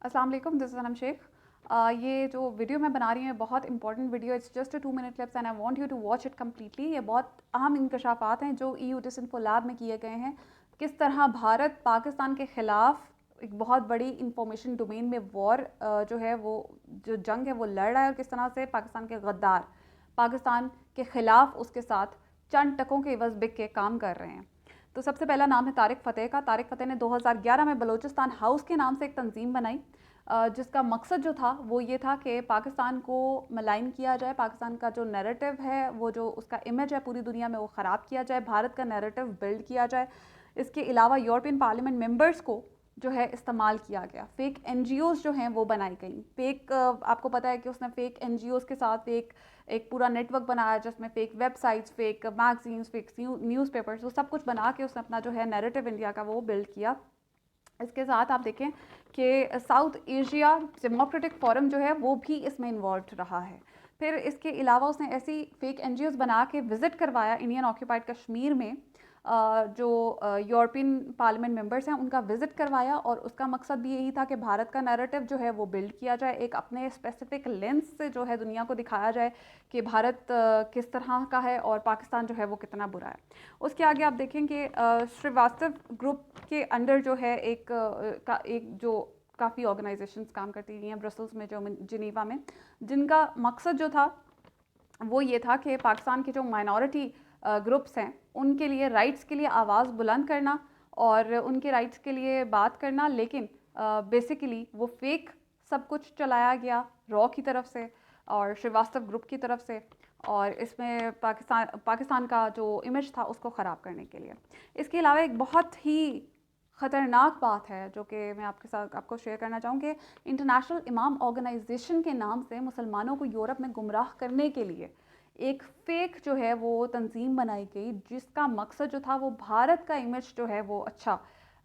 अस्सलाम वालेकुम, this is सनम शेख। ये जो वीडियो मैं बना रही हूँ बहुत important video, it's just a 2 minute clips and I want you to watch it completely. ये बहुत अहम इंकशाफात हैं जो EU डिसइंफो लैब में किए गए हैं। किस तरह भारत पाकिस्तान के ख़िलाफ़ एक बहुत बड़ी इंफॉर्मेशन डोमेन में वॉर जो है वो जो जंग है वो लड़ रहा है, और किस तरह से पाकिस्तान के गद्दार पाकिस्तान के ख़िलाफ़ उसके साथ चंद टकों के इवज़ बिक के काम कर रहे हैं। तो सबसे पहला नाम है तारिक फ़तेह का। तारिक फ़तेह ने 2011 में बलूचिस्तान हाउस के नाम से एक तंजीम बनाई, जिसका मकसद जो था वो ये था कि पाकिस्तान को मलाइन किया जाए, पाकिस्तान का जो नैरेटिव है, वो जो उसका इमेज है पूरी दुनिया में वो ख़राब किया जाए, भारत का नैरेटिव बिल्ड किया जाए। इसके अलावा यूरोपियन पार्लियामेंट मेंबर्स को जो है इस्तेमाल किया गया। फेक NGOs जो हैं वो बनाई गई। फेक आपको पता है कि उसने फेक NGOs के साथ एक पूरा नेटवर्क बनाया, जिसमें fake websites, fake magazines, fake newspapers, वो सब कुछ बना के उसने अपना जो है नैरेटिव इंडिया का वो बिल्ड किया। इसके साथ आप देखें कि साउथ एशिया डेमोक्रेटिक फोरम जो है वो भी इसमें इन्वॉल्व रहा है। फिर इसके अलावा उसने ऐसी फेक NGOs बना के विज़िट करवाया इंडियन ऑक्यूपाइड कश्मीर में, जो यूरोपियन पार्लियामेंट मेंबर्स हैं उनका विज़िट करवाया, और उसका मकसद भी यही था कि भारत का नैरेटिव जो है वो बिल्ड किया जाए, एक अपने स्पेसिफिक लेंस से जो है दुनिया को दिखाया जाए कि भारत किस तरह का है और पाकिस्तान जो है वो कितना बुरा है। उसके आगे आप देखेंगे श्रीवास्तव ग्रुप के अंडर जो है एक जो काफ़ी ऑर्गेनाइजेशंस काम करती रही हैं ब्रसल्स में, जो जिनीवा में, जिनका मकसद जो था वो ये था कि पाकिस्तान के जो माइनॉरिटी ग्रुप्स हैं उनके लिए राइट्स के लिए आवाज़ बुलंद करना और उनके राइट्स के लिए बात करना। लेकिन बेसिकली वो फेक सब कुछ चलाया गया रॉ की तरफ से और श्रीवास्तव ग्रुप की तरफ से, और इसमें पाकिस्तान का जो इमेज था उसको ख़राब करने के लिए। इसके अलावा एक बहुत ही ख़तरनाक बात है जो कि मैं आपको शेयर करना चाहूँगी। इंटरनेशनल इमाम ऑर्गेनाइजेशन के नाम से मुसलमानों को यूरोप में गुमराह करने के लिए एक फ़ेक जो है वो तंजीम बनाई गई, जिसका मकसद जो था वो भारत का इमेज जो है वो अच्छा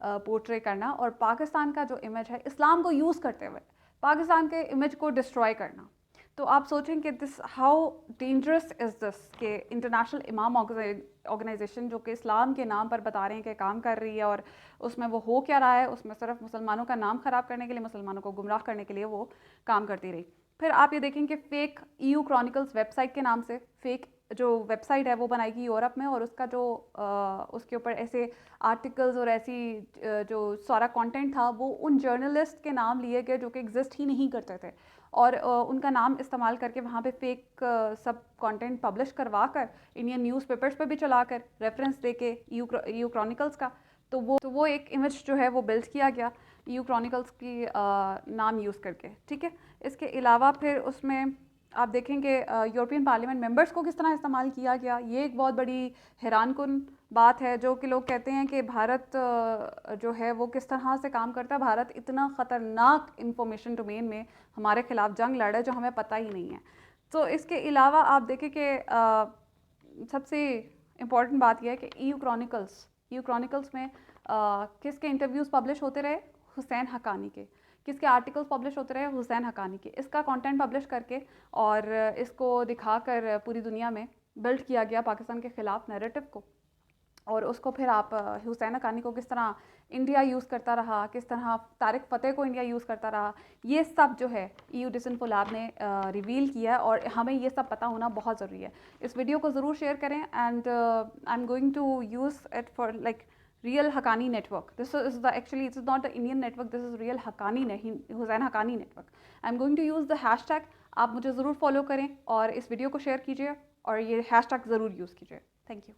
पोर्ट्रे करना, और पाकिस्तान का जो इमेज है इस्लाम को यूज़ करते हुए पाकिस्तान के इमेज को डिस्ट्रॉय करना। तो आप सोचें कि this how dangerous is this, कि इंटरनेशनल इमाम ऑर्गेनाइजेशन जो कि इस्लाम के नाम पर बता रहे हैं कि काम कर रही है, और उसमें वो हो क्या रहा है, उसमें सिर्फ मुसलमानों का नाम ख़राब करने के लिए, मुसलमानों को गुमराह करने के लिए वो काम करती रही। फिर आप ये देखें कि फ़ेक EU क्रॉनिकल्स वेबसाइट के नाम से फ़ेक जो वेबसाइट है वो बनाएगी यूरोप में, और उसका जो उसके ऊपर ऐसे आर्टिकल्स और ऐसी जो सारा कंटेंट था वो उन जर्नलिस्ट के नाम लिए गए जो कि एग्जिस्ट ही नहीं करते थे, और उनका नाम इस्तेमाल करके वहाँ पे फेक सब कंटेंट पब्लिश करवा कर इंडियन न्यूज़पेपर्स पे भी चला कर रेफरेंस दे के EU क्रॉनिकल्स का, तो वो एक इमेज जो है वो बिल्ड किया गया EU क्रॉनिकल्स की नाम यूज़ करके। ठीक है। इसके अलावा फिर उसमें आप देखेंगे यूरोपियन पार्लियामेंट मेंबर्स को किस तरह इस्तेमाल किया गया। ये एक बहुत बड़ी हैरानकुन बात है, जो कि लोग कहते हैं कि भारत जो है वो किस तरह से काम करता है। भारत इतना ख़तरनाक इंफॉर्मेशन डोमेन में हमारे खिलाफ जंग लड़ रहा है जो हमें पता ही नहीं है। तो इसके अलावा आप देखें कि सबसे इम्पॉर्टेंट बात यह है कि EU क्रॉनिकल्स में किसके इंटरव्यूज़ पब्लिश होते रहे? हुसैन हक्कानी के। किसके आर्टिकल्स पब्लिश होते रहे? हुसैन हक्कानी के। इसका कंटेंट पब्लिश करके और इसको दिखाकर पूरी दुनिया में बिल्ड किया गया पाकिस्तान के ख़िलाफ़ नैरेटिव को, और उसको फिर आप हुसैन हक्कानी को किस तरह इंडिया यूज़ करता रहा, किस तरह तारिक फ़तेह को इंडिया यूज़ करता रहा, ये सब जो है EU डिसइंफो लैब ने रिवील किया है, और हमें ये सब पता होना बहुत ज़रूरी है। इस वीडियो को ज़रूर शेयर करें, and I am going to use it for like real Haqqani network. This is the actually it's not the Indian network, this is real Haqqani नहीं Hussain Haqqani network. I am going to use the hashtag. आप मुझे ज़रूर follow करें और इस video को share कीजिए और ये हैशटैग ज़रूर यूज़ कीजिए। Thank you.